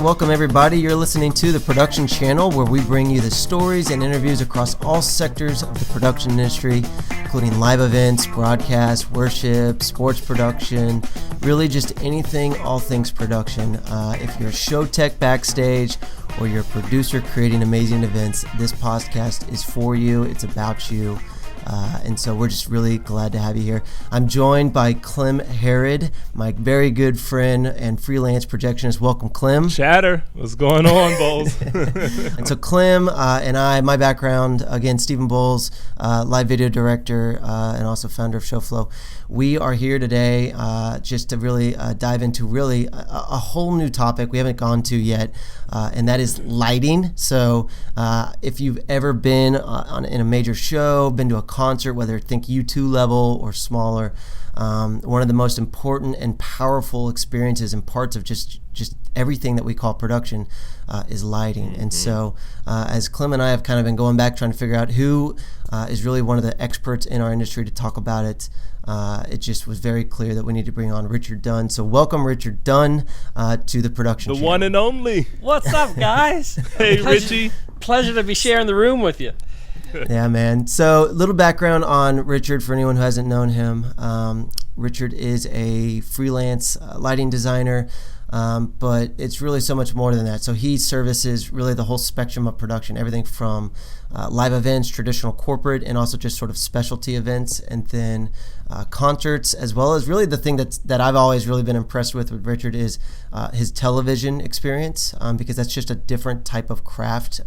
welcome everybody. You're listening to the Production Channel, where we bring you the stories and interviews across all sectors of the production industry, including live events, broadcast, worship, sports production, really just anything, all things production. If you're a show tech backstage or you're a producer creating amazing events, this podcast is for you. It's about you. And so we're just really glad to have you here. I'm joined by Clem Harrod, my very good friend and freelance projectionist. Welcome, Clem. Chatter. What's going on, Bowles? And so Clem and I, my background, again, Stephen Bowles, live video director and also founder of Shoflo. We are here today just to really dive into really a whole new topic we haven't gone to yet, and that is lighting. So if you've ever been in a major show, been to a concert, whether think U2 level or smaller, one of the most important and powerful experiences and parts of just everything that we call production is lighting. And so as Clem and I have kind of been going back trying to figure out who is really one of the experts in our industry to talk about it, it just was very clear that we need to bring on Richard Dunn. So welcome, Richard Dunn, to the Production Channel. The one and only. What's up, guys? Hey, Richie. Pleasure to be sharing the room with you. Yeah, man. So a little background on Richard for anyone who hasn't known him. Richard is a freelance lighting designer, but it's really so much more than that. So he services really the whole spectrum of production, everything from live events, traditional corporate, and also just sort of specialty events, and then concerts, as well as really the thing that I've always really been impressed with Richard is his television experience, because that's just a different type of craft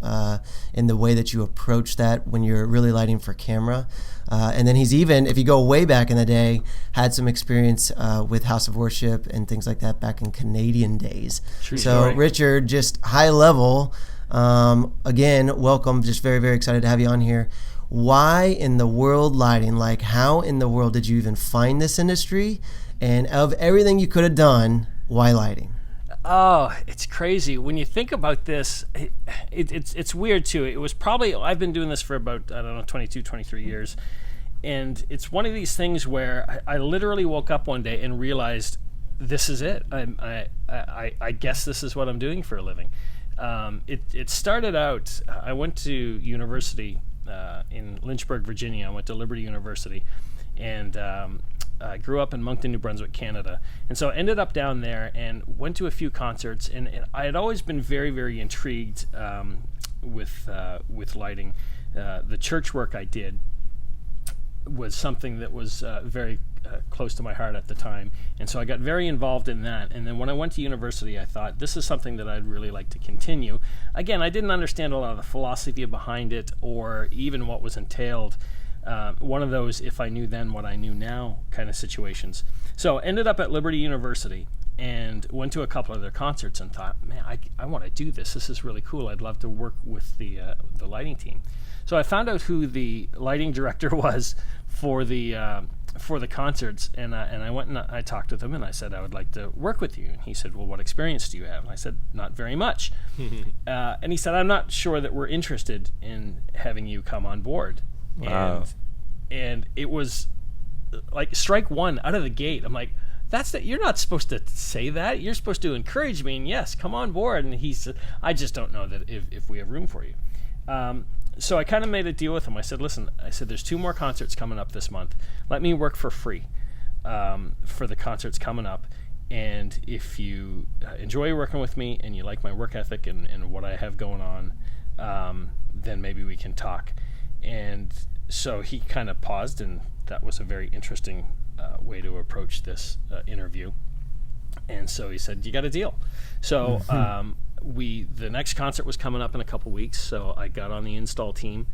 in the way that you approach that when you're really lighting for camera. And then he's even, if you go way back in the day, had some experience with House of Worship and things like that back in Canadian days. True so story. Richard, just high level, again, welcome. Just very, very excited to have you on here. Why in the world lighting? Like, how in the world did you even find this industry? And of everything you could have done, why lighting? Oh, it's crazy. When you think about this, it's weird too. It was probably, I've been doing this for about, 22, 23 years. And it's one of these things where I literally woke up one day and realized this is it. I guess this is what I'm doing for a living. It started out, I went to university in Lynchburg, Virginia. I went to Liberty University, and I grew up in Moncton, New Brunswick, Canada. And so I ended up down there and went to a few concerts, and I had always been very, very intrigued with lighting. The church work I did was something that was very close to my heart at the time, and so I got very involved in that. And then when I went to university, I thought this is something that I'd really like to continue. Again, I didn't understand a lot of the philosophy behind it or even what was entailed. One of those if I knew then what I knew now kind of situations. So ended up at Liberty University and went to a couple of their concerts and thought, man, I want to do this. This is really cool. I'd love to work with the lighting team. So I found out who the lighting director was for the concerts, and I went and I talked with him, and I said I would like to work with you. And he said, well, what experience do you have? And I said, not very much. And he said, I'm not sure that we're interested in having you come on board. Wow. And it was like strike one out of the gate. I'm like, you're not supposed to say that. You're supposed to encourage me, and yes, come on board. And he said, I just don't know that if we have room for you. So I kind of made a deal with him. I said, listen, there's 2 more concerts coming up this month. Let me work for free for the concerts coming up. And if you enjoy working with me and you like my work ethic and what I have going on, then maybe we can talk. And so he kind of paused, and that was a very interesting way to approach this interview. And so he said, you got a deal. So the next concert was coming up in a couple weeks, so I got on the install team,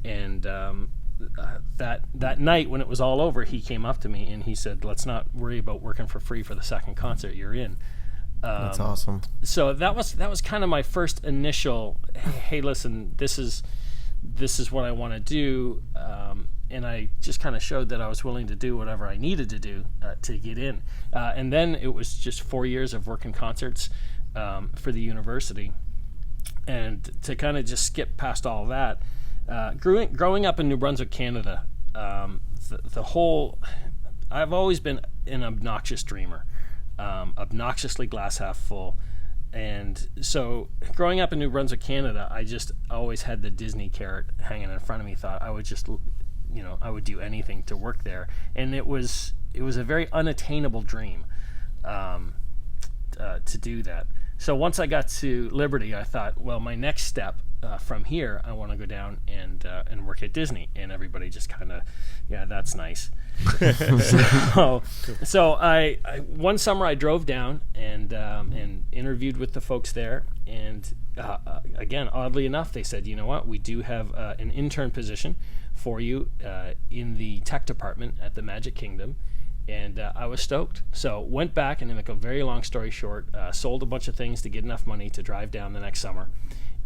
and that night when it was all over, he came up to me and he said, let's not worry about working for free for the second concert you're in. That's awesome. So that was kind of my first initial, hey, listen, this is what I want to do, and I just kind of showed that I was willing to do whatever I needed to do to get in. And then it was just 4 years of working concerts for the university. And to kind of just skip past all that, growing up in New Brunswick, Canada, I've always been an obnoxious dreamer, obnoxiously glass half full. And so growing up in New Brunswick, Canada, I just always had the Disney carrot hanging in front of me. Thought I would just, I would do anything to work there. And it was a very unattainable dream to do that. So once I got to Liberty, I thought, well, my next step from here, I want to go down and work at Disney. And everybody just kind of, yeah, that's nice. so I one summer I drove down and interviewed with the folks there, and again, oddly enough, they said, you know what, we do have an intern position for you in the tech department at the Magic Kingdom. And I was stoked. So went back, and to make a very long story short, sold a bunch of things to get enough money to drive down the next summer.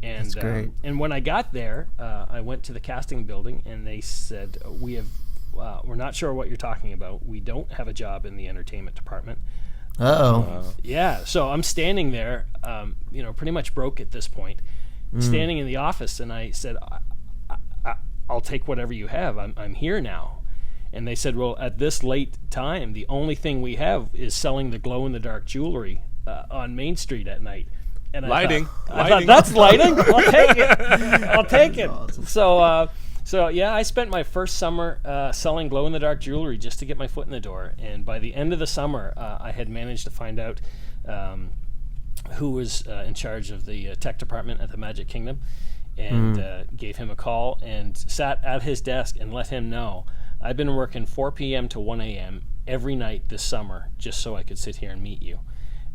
And That's great. And when I got there, I went to the casting building, and they said, we're not sure what you're talking about. We don't have a job in the entertainment department. Uh-oh. Yeah, so I'm standing there, pretty much broke at this point, standing in the office, and I said, I'll take whatever you have. I'm here now. And they said, well, at this late time, the only thing we have is selling the glow-in-the-dark jewelry on Main Street at night. And Lighting. I thought, that's lighting. I'll take it. Awesome. So yeah, I spent my first summer selling glow-in-the-dark jewelry just to get my foot in the door. And by the end of the summer, I had managed to find out who was in charge of the tech department at the Magic Kingdom, and gave him a call and sat at his desk and let him know, I've been working 4 p.m. to 1 a.m. every night this summer just so I could sit here and meet you.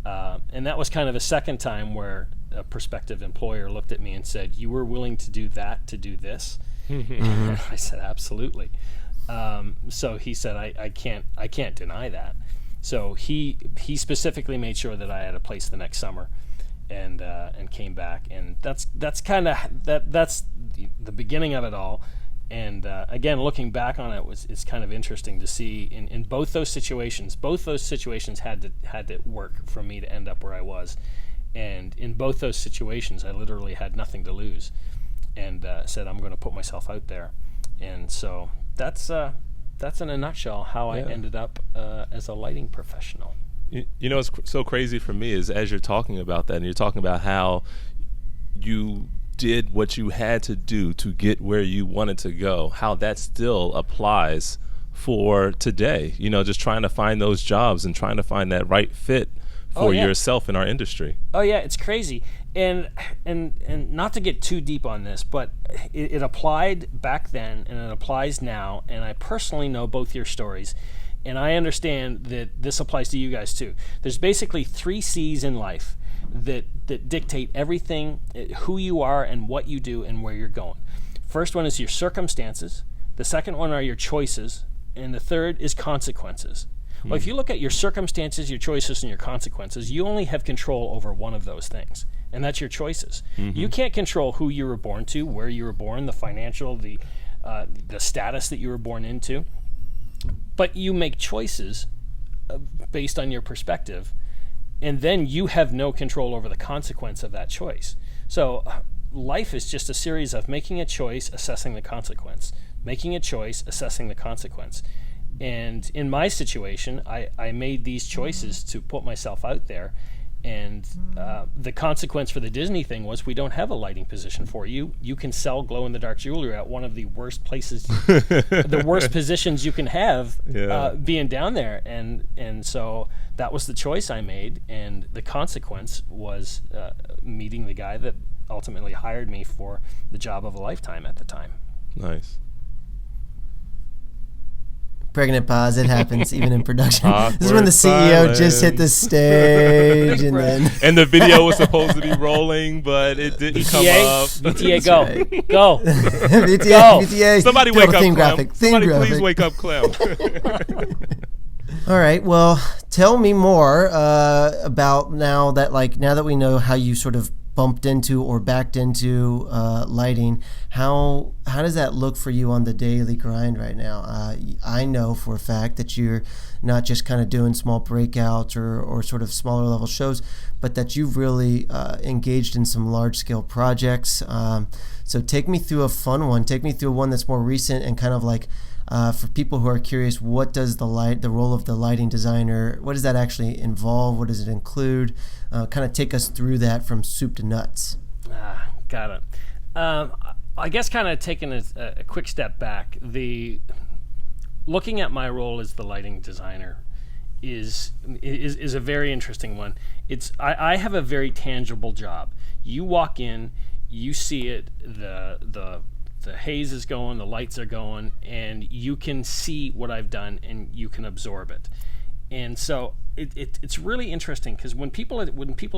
And that was kind of the second time where a prospective employer looked at me and said, you were willing to do that to do this? And I said, absolutely. So he said, I can't deny that. So he specifically made sure that I had a place the next summer, and came back. And that's kind of that's the beginning of it all. And again, looking back on it, it's kind of interesting to see in both those situations. Both those situations had to work for me to end up where I was, and in both those situations, I literally had nothing to lose, and said I'm going to put myself out there. And so that's in a nutshell how I ended up as a lighting professional. You know what's so crazy for me is, as you're talking about that, and you're talking about how you did what you had to do to get where you wanted to go, how that still applies for today, just trying to find those jobs and trying to find that right fit for yourself in our industry. Oh yeah, it's crazy. And not to get too deep on this, but it applied back then and it applies now, and I personally know both your stories, and I understand that this applies to you guys too. There's basically 3 C's in life that dictate everything, who you are and what you do and where you're going. First one is your circumstances, the second one are your choices, and the third is consequences. Well, if you look at your circumstances, your choices, and your consequences, you only have control over one of those things, and that's your choices. You can't control who you were born to, where you were born, the financial, the status that you were born into, but you make choices based on your perspective, and then you have no control over the consequence of that choice. So life is just a series of making a choice, assessing the consequence, making a choice, assessing the consequence. And in my situation, I made these choices to put myself out there, and the consequence for the Disney thing was we don't have a lighting position for you. You can sell glow-in-the-dark jewelry at one of the worst places, the worst positions you can have being down there. And so that was the choice I made, and the consequence was meeting the guy that ultimately hired me for the job of a lifetime at the time. Nice. Pregnant pause. It happens even in production. Awkward This is when the CEO silence. just hit the stage, and then And the video was supposed to be rolling, but it didn't come up. VTA, go. right. Go. VTA. Somebody Go wake to up, theme Clem. graphic. Theme Somebody graphic. please wake up, Clem. All right. Well, tell me more about now that we know how you sort of bumped into or backed into lighting. How does that look for you on the daily grind right now? I know for a fact that you're not just kind of doing small breakouts or sort of smaller level shows, but that you've really engaged in some large scale projects. So take me through a fun one. Take me through one that's more recent and kind of like For people who are curious, what does the role of the lighting designer, what does that actually involve? What does it include? Kind of take us through that from soup to nuts. Got it. I guess kind of taking a quick step back, looking at my role as the lighting designer is a very interesting one. I have a very tangible job. You walk in, you see it, the haze is going, the lights are going, and you can see what I've done and you can absorb it. And so it's really interesting because when people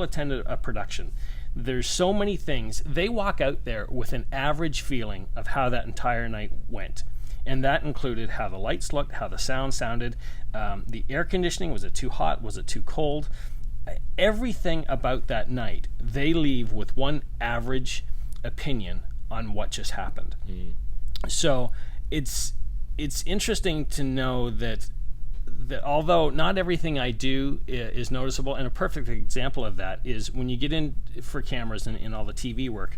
attend a production, there's so many things. They walk out there with an average feeling of how that entire night went. And that included how the lights looked, how the sound sounded, the air conditioning, was it too hot, was it too cold? Everything about that night, they leave with one average opinion on what just happened. So it's interesting to know that although not everything I do is noticeable, and a perfect example of that is when you get in for cameras and all the TV work,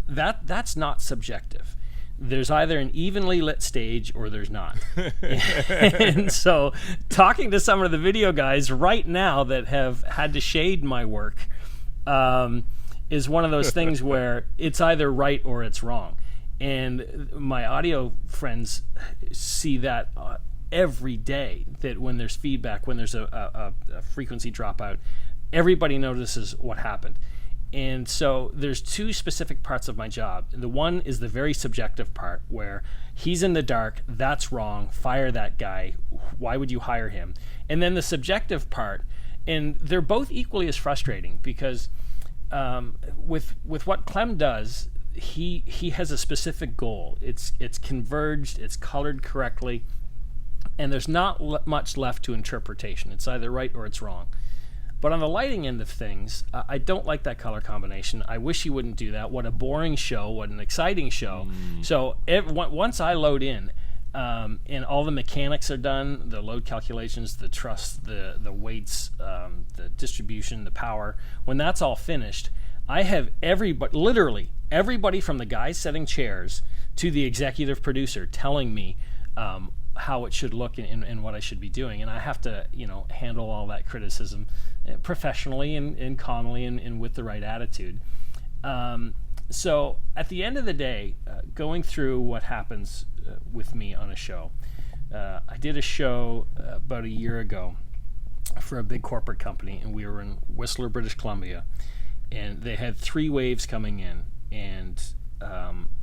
that's not subjective. There's either an evenly lit stage or there's not. And so talking to some of the video guys right now that have had to shade my work is one of those things where it's either right or it's wrong. And my audio friends see that every day, that when there's feedback, when there's a frequency dropout, everybody notices what happened. And so there's two specific parts of my job. The one is the very subjective part where he's in the dark, that's wrong, fire that guy, why would you hire him? And then the subjective part, and they're both equally as frustrating because with what Clem does, he has a specific goal. It's converged, it's colored correctly, and there's not much left to interpretation. It's either right or it's wrong. But on the lighting end of things, I don't like that color combination. I wish he wouldn't do that. What a boring show, what an exciting show. So once I load in, and all the mechanics are done, the load calculations, the truss, the weights, the distribution, the power, when that's all finished, I have literally everybody from the guys setting chairs to the executive producer telling me how it should look and what I should be doing. And I have to, handle all that criticism professionally and calmly and with the right attitude. So at the end of the day, going through what happens with me on a show, I did a show about a year ago for a big corporate company, and we were in Whistler, British Columbia, and they had 3 waves coming in, and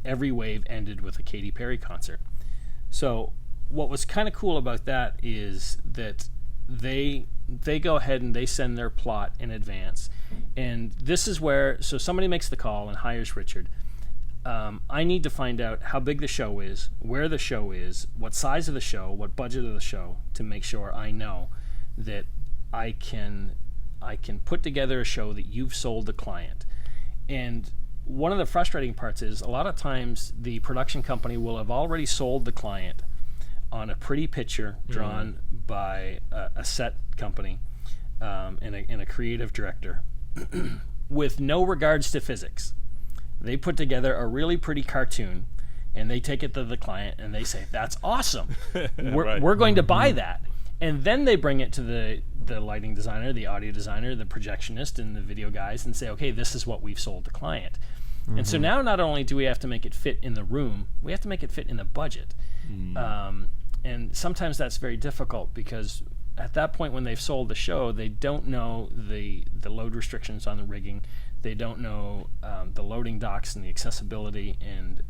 every wave ended with a Katy Perry concert. So what was kind of cool about that is that they go ahead and they send their plot in advance, and this is where, so somebody makes the call and hires Richard. I need to find out how big the show is, where the show is, what size of the show, what budget of the show, to make sure I know that I can put together a show that you've sold the client. And one of the frustrating parts is a lot of times the production company will have already sold the client on a pretty picture drawn by a set company and a creative director with no regards to physics. They put together a really pretty cartoon and they take it to the client and they say, that's awesome. We're going to buy that. And then they bring it to the lighting designer, the audio designer, the projectionist, and the video guys and say, okay, this is what we've sold the client. And so now not only do we have to make it fit in the room, we have to make it fit in the budget. And sometimes that's very difficult because at that point when they've sold the show, they don't know the load restrictions on the rigging. They don't know the loading docks and the accessibility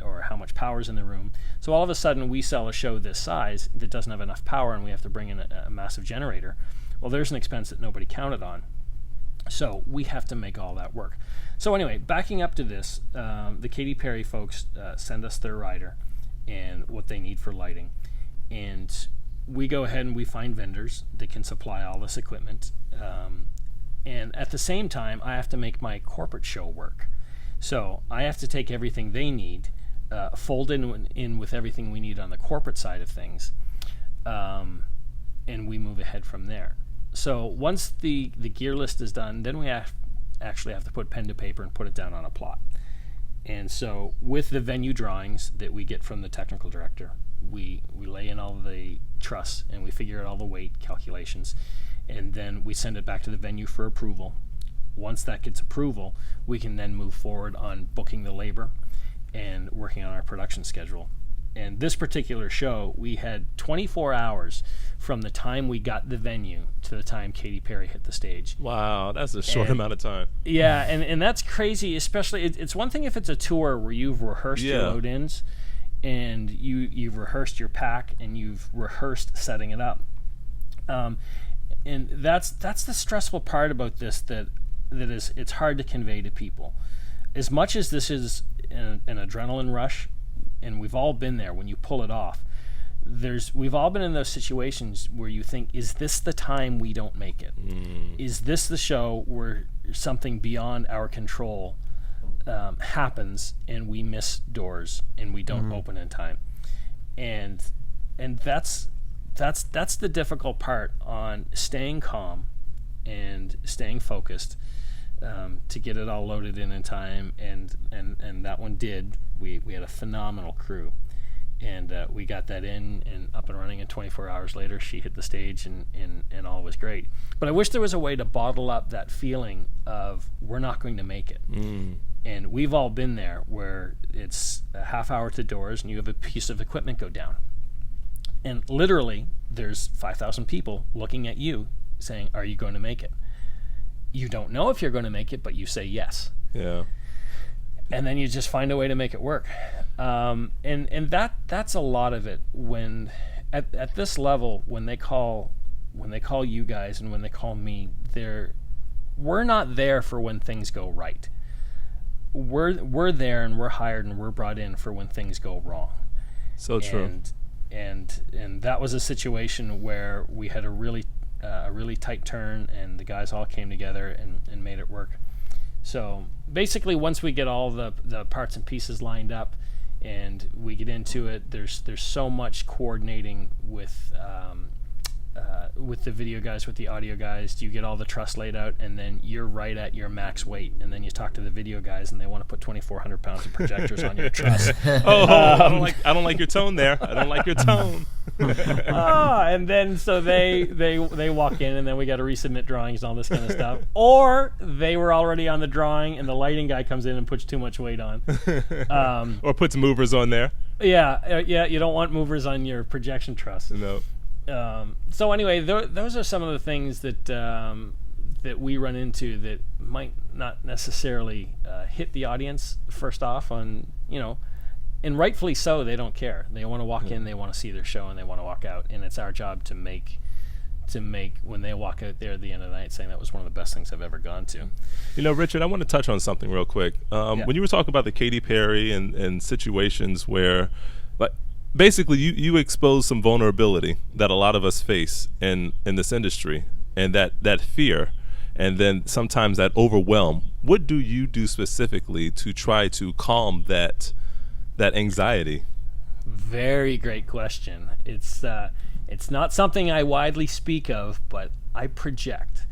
or how much power's in the room. So all of a sudden we sell a show this size that doesn't have enough power and we have to bring in a massive generator. Well, there's an expense that nobody counted on. So we have to make all that work. So anyway, backing up to this, the Katy Perry folks send us their rider and what they need for lighting. And we go ahead and we find vendors that can supply all this equipment. And at the same time, I have to make my corporate show work. So I have to take everything they need, fold in with everything we need on the corporate side of things, and we move ahead from there. So once the gear list is done, then we actually have to put pen to paper and put it down on a plot. And so with the venue drawings that we get from the technical director, we lay in all the truss and we figure out all the weight calculations, and then we send it back to the venue for approval. Once that gets approval, we can then move forward on booking the labor and working on our production schedule. And this particular show, we had 24 hours from the time we got the venue to the time Katy Perry hit the stage. Wow, that's a short amount of time. Yeah, and that's crazy, especially, it's one thing if it's a tour where you've rehearsed your load-ins and you've rehearsed your pack and you've rehearsed setting it up. And that's the stressful part about this that is, it's hard to convey to people. As much as this is an adrenaline rush, and we've all been there when you pull it off, we've all been in those situations where you think, is this the time we don't make it? Is this the show where something beyond our control happens and we miss doors and we don't open in time? And that's the difficult part on staying calm and staying focused to get it all loaded in time, and that one did. We had a phenomenal crew, and we got that in and up and running, and 24 hours later she hit the stage and all was great. But I wish there was a way to bottle up that feeling of we're not going to make it. And we've all been there where it's a half hour to doors and you have a piece of equipment go down, and literally there's 5,000 people looking at you saying, are you going to make it? You don't know if you're going to make it, but you say yes. Yeah. And then you just find a way to make it work. And that's a lot of it. When at this level, when they call you guys and when they call me, we're not there for when things go right. We're there and we're hired and we're brought in for when things go wrong. So true. And that was a situation where we had a really tight turn, and the guys all came together and made it work. So basically, once we get all the parts and pieces lined up and we get into it, there's so much coordinating with the video guys, with the audio guys. You get all the truss laid out, and then you're right at your max weight, and then you talk to the video guys and they want to put 2,400 pounds of projectors on your truss. I don't like your tone there. I don't like your tone. And then so they walk in, and then we got to resubmit drawings and all this kind of stuff. Or they were already on the drawing and the lighting guy comes in and puts too much weight on. Or puts movers on there. Yeah, you don't want movers on your projection truss. No. So anyway, those are some of the things that we run into that might not necessarily hit the audience first off on, and rightfully so. They don't care. They want to walk in, they want to see their show, and they want to walk out. And it's our job to make when they walk out there at the end of the night saying that was one of the best things I've ever gone to. Richard, I want to touch on something real quick. When you were talking about the Katy Perry and situations where, like, basically you expose some vulnerability that a lot of us face in this industry, and that fear, and then sometimes that overwhelm. What do you do specifically to try to calm that anxiety? Very great question. It's not something I widely speak of, but I project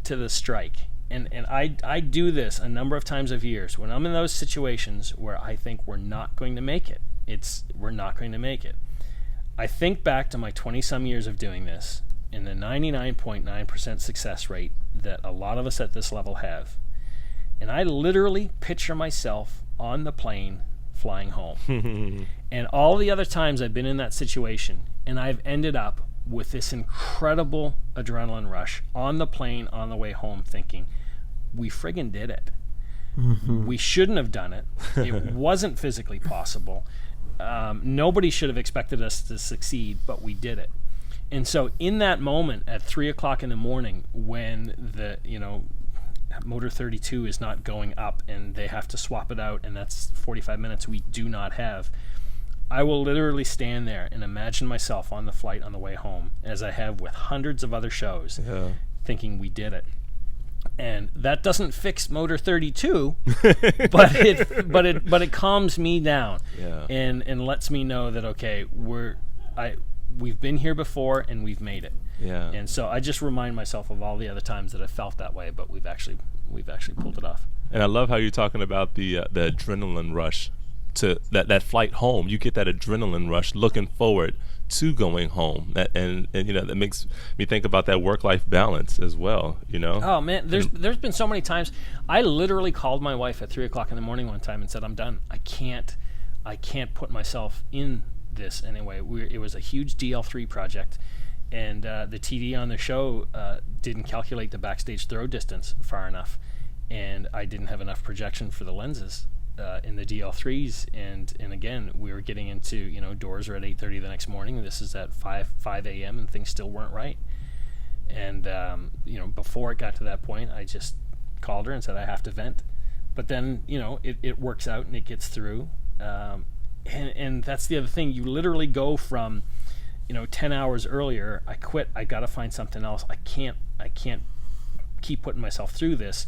to the strike, and I do this a number of times of years when I'm in those situations where I think we're not going to make it. We're not going to make it. I think back to my 20-some years of doing this and the 99.9% success rate that a lot of us at this level have. And I literally picture myself on the plane flying home. And all the other times I've been in that situation, and I've ended up with this incredible adrenaline rush on the plane on the way home thinking, we friggin' did it. We shouldn't have done it. It wasn't physically possible. Nobody should have expected us to succeed, but we did it. And so in that moment at 3 o'clock in the morning when the motor 32 is not going up and they have to swap it out, and that's 45 minutes we do not have, I will literally stand there and imagine myself on the flight on the way home, as I have with hundreds of other shows, thinking we did it. And that doesn't fix motor 32, but it calms me down, and lets me know that okay, we've been here before and we've made it. Yeah. And so I just remind myself of all the other times that I felt that way, but we've actually pulled it off. And I love how you're talking about the adrenaline rush to that flight home. You get that adrenaline rush looking forward to going home. And that makes me think about that work-life balance as well. Oh man, there's been so many times I literally called my wife at 3:00 in the morning one time and said, I'm done. I can't put myself in this anyway. It was a huge DL3 project, and the TD on the show didn't calculate the backstage throw distance far enough, and I didn't have enough projection for the lenses in the DL3s, and again we were getting into doors are at 8:30 the next morning. This is at 5 a.m. and things still weren't right. And before it got to that point, I just called her and said I have to vent. But then it works out and it gets through. And that's the other thing. You literally go from 10 hours earlier, I quit, I got to find something else. I can't keep putting myself through this,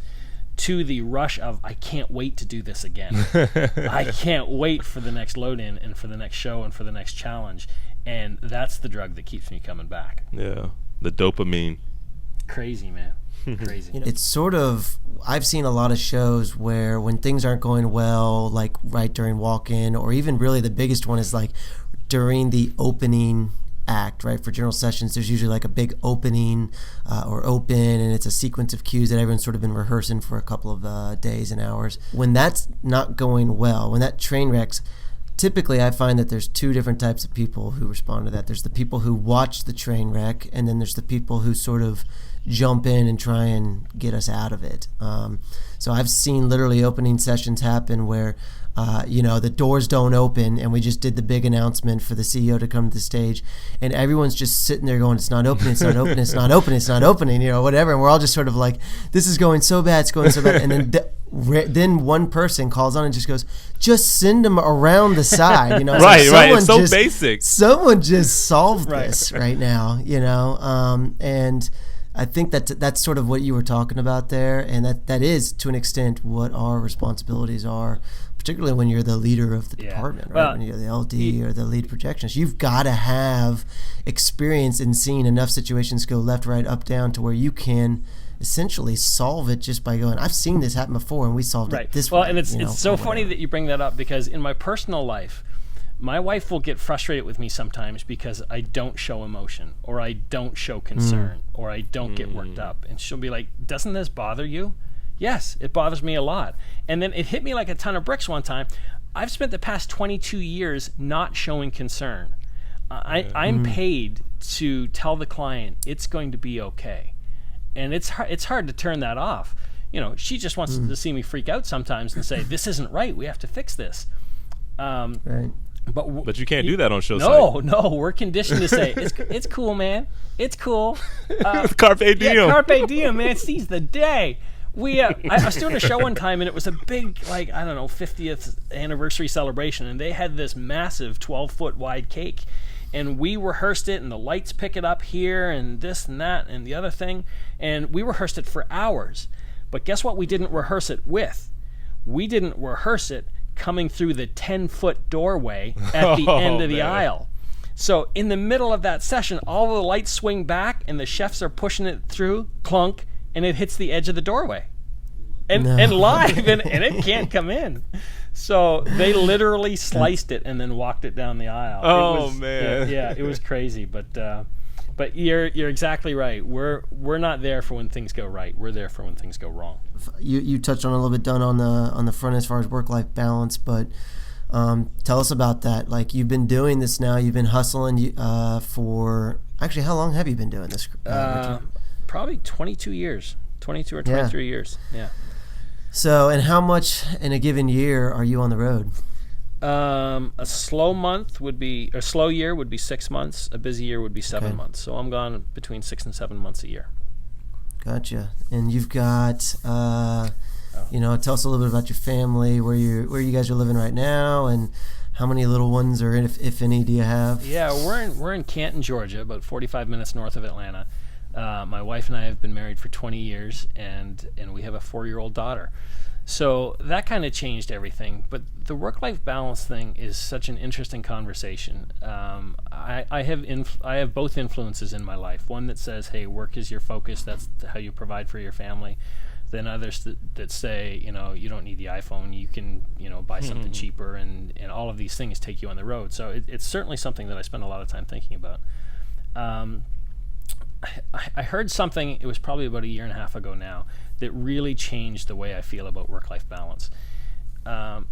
to the rush of I can't wait to do this again. I can't wait for the next load in and for the next show and for the next challenge. And that's the drug that keeps me coming back. Yeah, the dopamine. Crazy, man. Crazy. It's sort of, I've seen a lot of shows where when things aren't going well, like right during walk-in, or even really the biggest one is like during the opening act, right? For general sessions, there's usually like a big opening or open, and it's a sequence of cues that everyone's sort of been rehearsing for a couple of days and hours. When that's not going well, when that train wrecks, typically I find that there's two different types of people who respond to that. There's the people who watch the train wreck, and then there's the people who sort of jump in and try and get us out of it. So I've seen literally opening sessions happen where the doors don't open, and we just did the big announcement for the CEO to come to the stage, and everyone's just sitting there going, it's not opening, it's not opening, it's not opening, it's not opening, whatever. And we're all just sort of like, this is going so bad, it's going so bad. And then one person calls on and just goes, just send them around the side. Right. It's so basic. Someone just solved this right now, and I think that's sort of what you were talking about there, and that is to an extent what our responsibilities are, particularly when you're the leader of the department, right? Well, when you're the LD or the lead projectionist, you've got to have experience in seeing enough situations go left, right, up, down to where you can essentially solve it just by going, I've seen this happen before and we solved it this way. Well, and it's so funny that you bring that up, because in my personal life, my wife will get frustrated with me sometimes because I don't show emotion, or I don't show concern, or I don't get worked up. And she'll be like, doesn't this bother you? Yes, it bothers me a lot. And then it hit me like a ton of bricks one time. I've spent the past 22 years not showing concern. I'm paid to tell the client it's going to be okay. And it's hard to turn that off. She just wants to see me freak out sometimes and say, this isn't right, we have to fix this. Right. But you can't do that on show site. No, we're conditioned to say, it's cool, man. It's cool. Carpe diem. Yeah, carpe diem, man. Seize the day. I was doing a show one time, and it was a big, 50th anniversary celebration, and they had this massive 12-foot wide cake, and we rehearsed it, and the lights pick it up here, and this and that, and the other thing, and we rehearsed it for hours. But guess what we didn't rehearse it with? We didn't rehearse it coming through the 10-foot doorway at the end of the aisle. So in the middle of that session, all the lights swing back, and the chefs are pushing it through, clunk, and it hits the edge of the doorway. And live, and it can't come in. So they literally sliced it and then walked it down the aisle. Man. Yeah, it was crazy. But you're exactly right. We're not there for when things go right. We're there for when things go wrong. You touched on a little bit, Dunn, on the front as far as work-life balance, but tell us about that. Like, you've been doing this now. You've been hustling for actually, how long have you been doing this? Probably 22 years, 22 or 23 years. Yeah. So, and how much in a given year are you on the road? A slow year would be 6 months. A busy year would be 7 months. So I'm gone between 6 and 7 months a year. Gotcha. And you've got, tell us a little bit about your family, where you guys are living right now, and how many little ones, or if any, do you have? Yeah, we're in Canton, Georgia, about 45 minutes north of Atlanta. My wife and I have been married for 20 years, and we have a 4-year-old daughter. So that kind of changed everything. But the work-life balance thing is such an interesting conversation. I have both influences in my life. One that says, hey, work is your focus. That's how you provide for your family. Then others that say, you don't need the iPhone. You can, buy something cheaper, and all of these things take you on the road. So it's certainly something that I spend a lot of time thinking about. I heard something, it was probably about a year and a half ago now, that really changed the way I feel about work-life balance.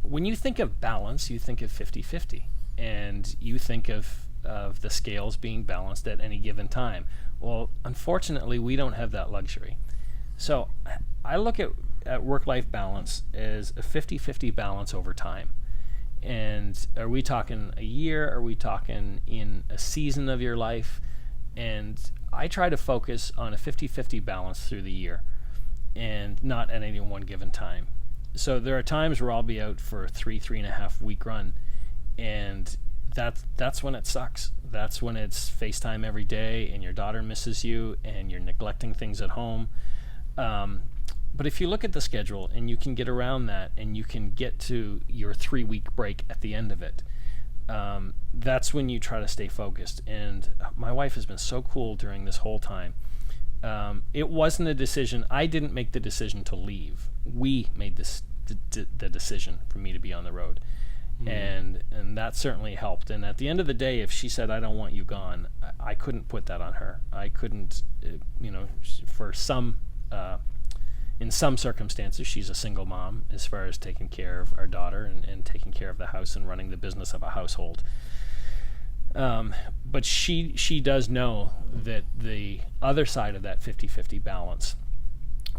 When you think of balance, you think of 50-50, and you think of the scales being balanced at any given time. Well, unfortunately, we don't have that luxury. So I look at work-life balance as a 50-50 balance over time. And are we talking a year? Are we talking in a season of your life? And I try to focus on a 50-50 balance through the year and not at any one given time. So there are times where I'll be out for a 3.5 week run, and that's when it sucks. That's when it's FaceTime every day and your daughter misses you and you're neglecting things at home. But if you look at the schedule and you can get around that and you can get to your 3-week break at the end of it, that's when you try to stay focused. And my wife has been so cool during this whole time. It wasn't a decision. I didn't make the decision to leave. We made the decision for me to be on the road. And that certainly helped. And at the end of the day, if she said, I don't want you gone, I couldn't put that on her. I couldn't, for some, in some circumstances, she's a single mom as far as taking care of our daughter and taking care of the house and running the business of a household. But she does know that the other side of that 50-50 balance,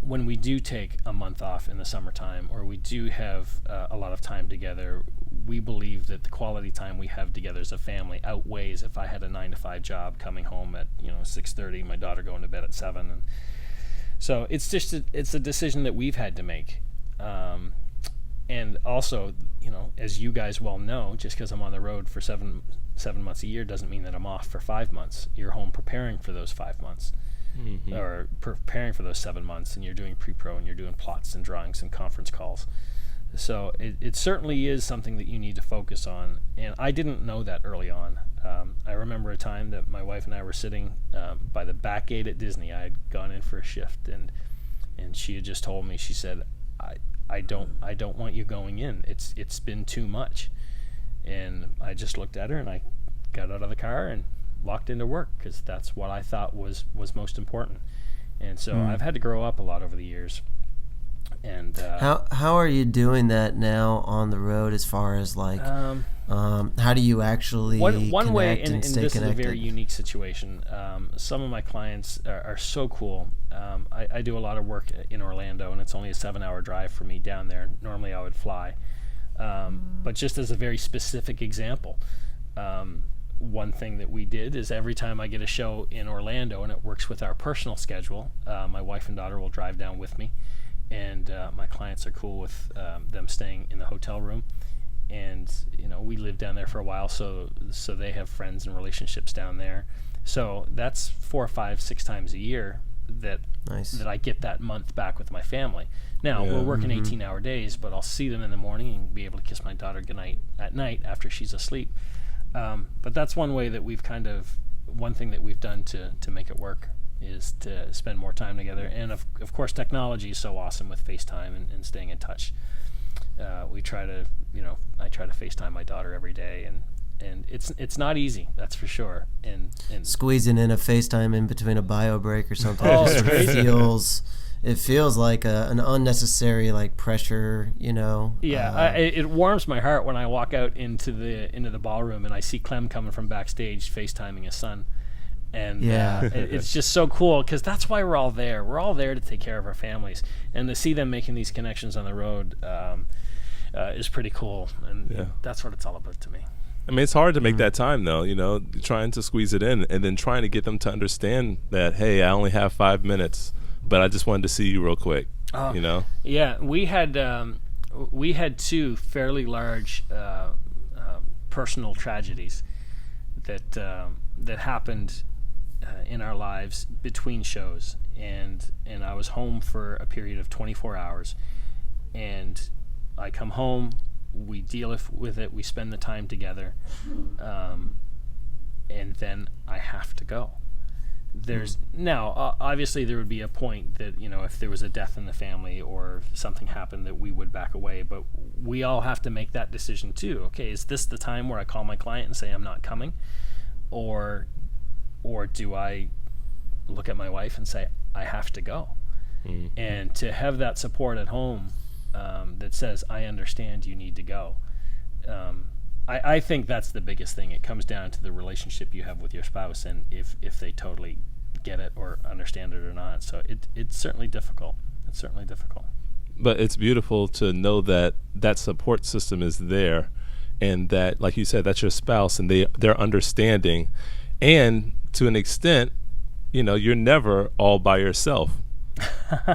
when we do take a month off in the summertime, or we do have a lot of time together, we believe that the quality time we have together as a family outweighs if I had a 9-to-5 job, coming home at 6:30, my daughter going to bed at 7, and so it's a decision that we've had to make. And also, as you guys well know, just because I'm on the road for seven months a year doesn't mean that I'm off for 5 months. You're home preparing for those 5 months, or preparing for those 7 months, and you're doing pre-pro and you're doing plots and drawings and conference calls. So it certainly is something that you need to focus on, and I didn't know that early on. I remember a time that my wife and I were sitting by the back gate at Disney. I had gone in for a shift, and she had just told me, she said, I don't want you going in. It's been too much. And I just looked at her, and I got out of the car and walked into work, because that's what I thought was most important. And so I've had to grow up a lot over the years. And how are you doing that now on the road, as far as like how do you actually one way, and stay this connected? is a very unique situation. Some of my clients are so cool. I do a lot of work in Orlando, and it's only a 7-hour drive for me down there. Normally I would fly, but just as a very specific example, one thing that we did is every time I get a show in Orlando and it works with our personal schedule, my wife and daughter will drive down with me. And my clients are cool with them staying in the hotel room, and we lived down there for a while, so they have friends and relationships down there. So that's 4, 5, 6 times a year that I get that month back with my family. Now we're working 18-hour days, but I'll see them in the morning and be able to kiss my daughter goodnight at night after she's asleep. But that's one way that one thing that we've done to make it work, is to spend more time together. And of course, technology is so awesome with FaceTime and staying in touch. I try to FaceTime my daughter every day, and it's not easy, that's for sure. And squeezing in a FaceTime in between a bio break or something, it feels like an unnecessary pressure, Yeah, it warms my heart when I walk out into the ballroom and I see Clem coming from backstage FaceTiming his son. And it's just so cool, because that's why we're all there. We're all there to take care of our families, and to see them making these connections on the road is pretty cool. And that's what it's all about to me. I mean, it's hard to make that time, though, trying to squeeze it in, and then trying to get them to understand that, hey, I only have 5 minutes, but I just wanted to see you real quick, Yeah, we had 2 fairly large personal tragedies that happened in our lives between shows, and I was home for a period of 24 hours, and I come home, we deal with it, we spend the time together, and then I have to go. There's now obviously there would be a point that, if there was a death in the family or something happened, that we would back away, but we all have to make that decision too. Okay, is this the time where I call my client and say I'm not coming, or do I look at my wife and say I have to go? And to have that support at home that says I understand you need to go, I think that's the biggest thing. It comes down to the relationship you have with your spouse, and if they totally get it or understand it or not. So it's certainly difficult. It's certainly difficult. But it's beautiful to know that that support system is there, and that, like you said, that's your spouse, and they're understanding. And to an extent, you're never all by yourself.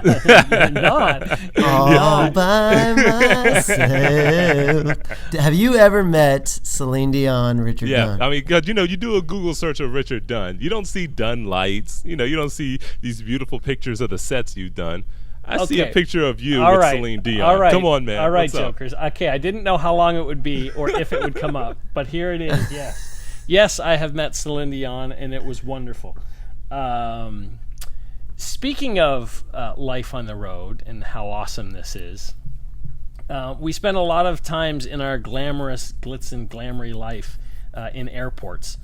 You're not. All by myself. Have you ever met Celine Dion, Richard Dunn? I mean, God, you do a Google search of Richard Dunn. You don't see Dunn lights. You don't see these beautiful pictures of the sets you've done. I see a picture of you with Celine Dion. All right. Come on, man. All right, What's up? jokers. Okay, I didn't know how long it would be or if it would come up, but here it is. Yes, I have met Celine Dion, and it was wonderful. Speaking of life on the road and how awesome this is, we spend a lot of times in our glamorous, glitz and glamoury life in airports.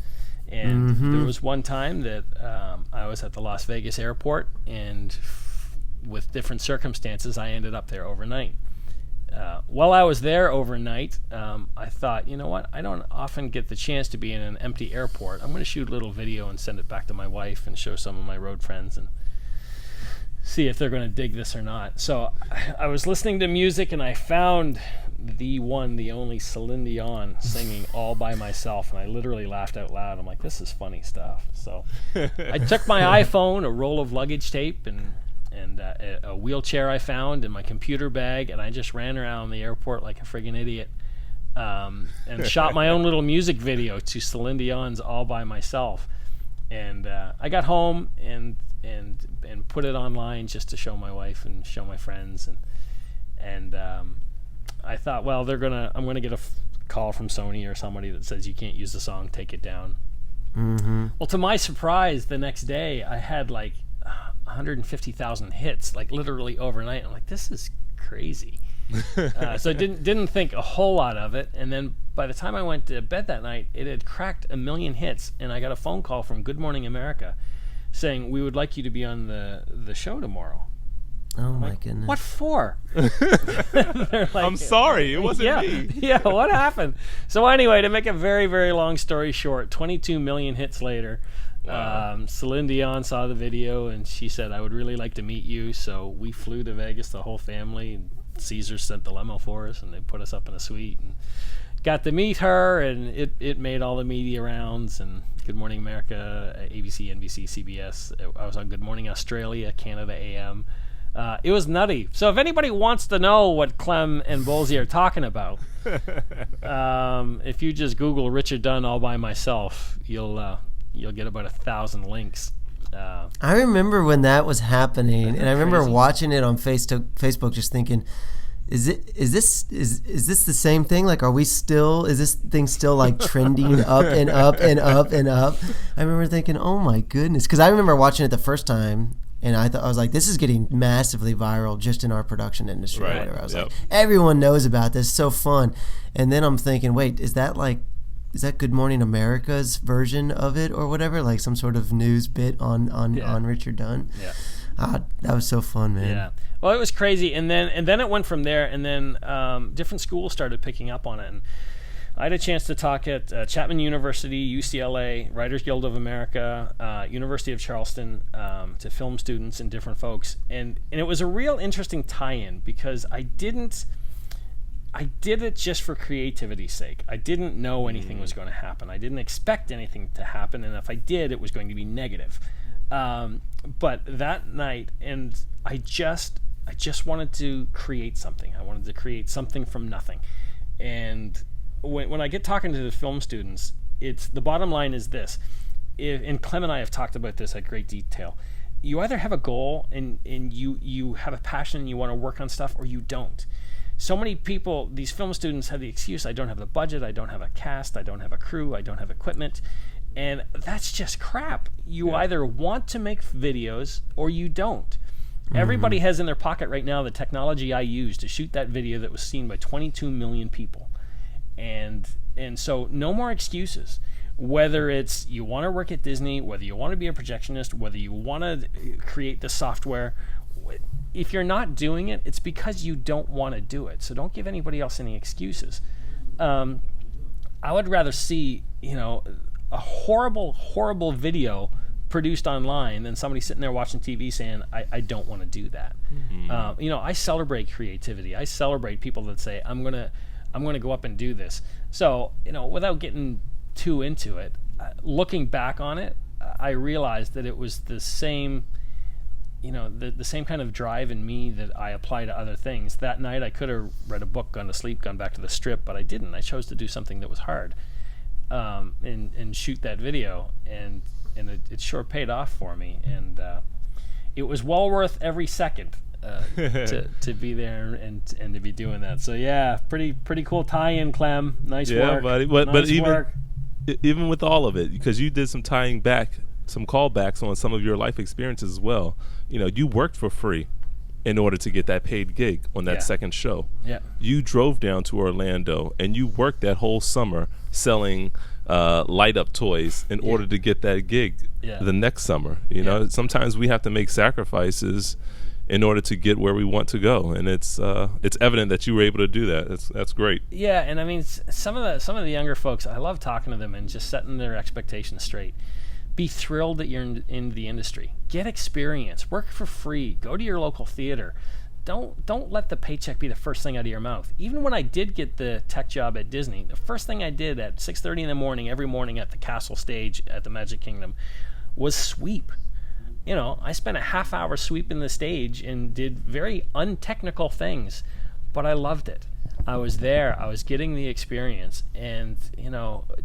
And there was one time that I was at the Las Vegas airport, and with different circumstances, I ended up there overnight. While I was there overnight, I thought, you know what? I don't often get the chance to be in an empty airport. I'm going to shoot a little video and send it back to my wife and show some of my road friends and see if they're going to dig this or not. So I was listening to music, and I found the one, the only Celine Dion singing All By Myself, and I literally laughed out loud. I'm like, this is funny stuff. So I took my iPhone, a roll of luggage tape, and a wheelchair I found in my computer bag, and I just ran around the airport like a friggin' idiot, and shot my own little music video to Celine Dion's All By Myself. And I got home and put it online just to show my wife and show my friends, and I thought, well, I'm gonna get a call from Sony or somebody that says you can't use the song, take it down. Well, to my surprise, the next day I had like 150,000 hits, like literally overnight. I'm like, this is crazy. So I didn't think a whole lot of it, and then by the time I went to bed that night, it had cracked 1 million hits, and I got a phone call from Good Morning America saying, we would like you to be on the show tomorrow. Oh my goodness. What for? Like, I'm sorry, it wasn't me. Yeah, what happened? So anyway, to make a very, very long story short, 22 million hits later, wow. Celine Dion saw the video, and she said, I would really like to meet you. So we flew to Vegas, the whole family, and Caesar sent the limo for us, and they put us up in a suite and got to meet her, and it made all the media rounds, and Good Morning America, ABC, NBC, CBS. I was on Good Morning Australia, Canada AM. It was nutty. So if anybody wants to know what Clem and Bolsey are talking about, if you just Google Richard Dunn All By Myself, you'll get about 1,000 links. I remember when that was happening, and I remember watching it on Facebook, just thinking, is this the same thing? Like, is this thing still like trending up and up and up and up? I remember thinking, oh my goodness, because I remember watching it the first time, and I was like, this is getting massively viral just in our production industry. Right. Or whatever. I was like, everyone knows about this, so fun. And then I'm thinking, wait, is that Good Morning America's version of it or whatever, like some sort of news bit on Richard Dunn? Yeah. That was so fun, man. Yeah. Well, it was crazy, and then it went from there, and then different schools started picking up on it. And I had a chance to talk at Chapman University, UCLA, Writers Guild of America, University of Charleston, to film students and different folks, and it was a real interesting tie-in because I did it just for creativity's sake. I didn't know anything was going to happen. I didn't expect anything to happen, and if I did, it was going to be negative. But that night, and I just wanted to create something. I wanted to create something from nothing. And when I get talking to the film students, the bottom line is this. And Clem and I have talked about this at great detail. You either have a goal and you have a passion and you want to work on stuff, or you don't. so many people, these film students have the excuse, I don't have the budget, I don't have a cast, I don't have a crew, I don't have equipment. And that's just crap. You either want to make videos or you don't. Everybody has in their pocket right now the technology I used to shoot that video that was seen by 22 million people. And so no more excuses. Whether it's you want to work at Disney, whether you want to be a projectionist, whether you want to create the software, if you're not doing it, it's because you don't want to do it. So don't give anybody else any excuses. I would rather see, a horrible, horrible video produced online than somebody sitting there watching TV saying, I don't want to do that. I celebrate creativity. I celebrate people that say, I'm gonna go up and do this. So, without getting too into it, looking back on it, I realized that it was the same, the same kind of drive in me that I apply to other things. That night I could have read a book, gone to sleep, gone back to the strip, but I didn't. I chose to do something that was hard, and shoot that video, and it sure paid off for me, and it was well worth every second to be there and to be doing that. So yeah, pretty cool tie-in, Clem. Nice work. Yeah, buddy. But even with all of it, because you did some tying back, some callbacks on some of your life experiences as well. You worked for free in order to get that paid gig on that second show. Yeah. You drove down to Orlando and you worked that whole summer selling light up toys in order to get that gig the next summer. Sometimes we have to make sacrifices in order to get where we want to go, and it's evident that you were able to do that. That's great. Yeah, and I mean, some of the younger folks, I love talking to them and just setting their expectations straight. Be thrilled that you're in the industry. Get experience. Work for free. Go to your local theater. Don't let the paycheck be the first thing out of your mouth. Even when I did get the tech job at Disney, the first thing I did at 6:30 in the morning, every morning at the Castle stage at the Magic Kingdom, was sweep. I spent a half hour sweeping the stage and did very untechnical things, but I loved it. I was there. I was getting the experience, and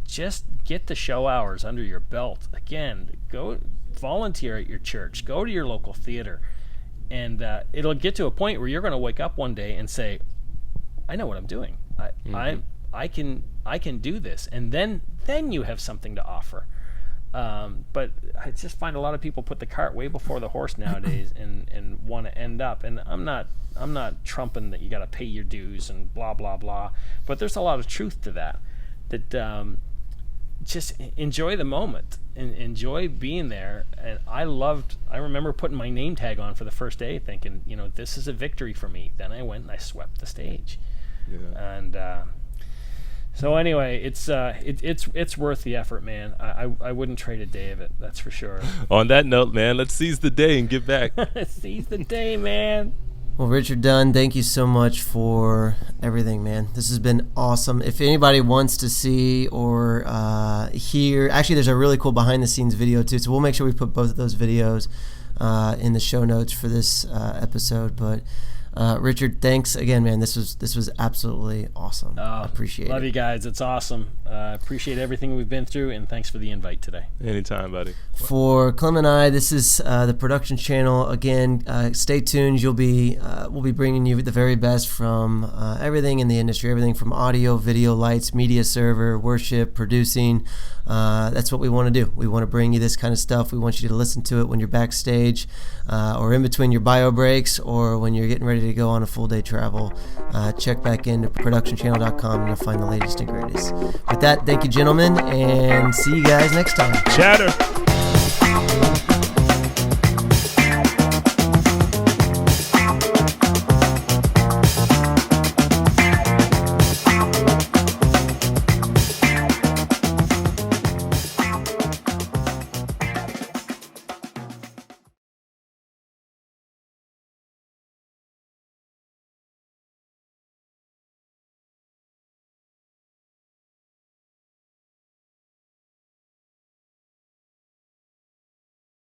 just get the show hours under your belt. Again, go volunteer at your church. Go to your local theater, and it'll get to a point where you're going to wake up one day and say, "I know what I'm doing. I can do this," and then you have something to offer. But I just find a lot of people put the cart way before the horse nowadays, and want to end up. And I'm not trumping that you got to pay your dues and blah blah blah. But there's a lot of truth to that. Just enjoy the moment and enjoy being there. And I remember putting my name tag on for the first day, thinking, this is a victory for me. Then I went and I swept the stage. Yeah. And so anyway, it's worth the effort, man. I wouldn't trade a day of it. That's for sure. On that note, man, let's seize the day and get back. Seize the day, man. Well, Richard Dunn, thank you so much for everything, man. This has been awesome. If anybody wants to see or hear, actually, there's a really cool behind-the-scenes video, too, so we'll make sure we put both of those videos in the show notes for this episode. But Richard, thanks again, man. This was absolutely awesome. Appreciate it. Love you guys. It's awesome. Appreciate everything we've been through, and thanks for the invite today. Anytime, buddy. For Clem and I, this is the production channel. Again, stay tuned. We'll be bringing you the very best from everything in the industry, everything from audio, video, lights, media server, worship, producing. That's what we want to do. We want to bring you this kind of stuff. We want you to listen to it when you're backstage, or in between your bio breaks, or when you're getting ready to go on a full day travel. Check back into productionchannel.com and you'll find the latest and greatest. With that, thank you, gentlemen, and see you guys next time. Chatter.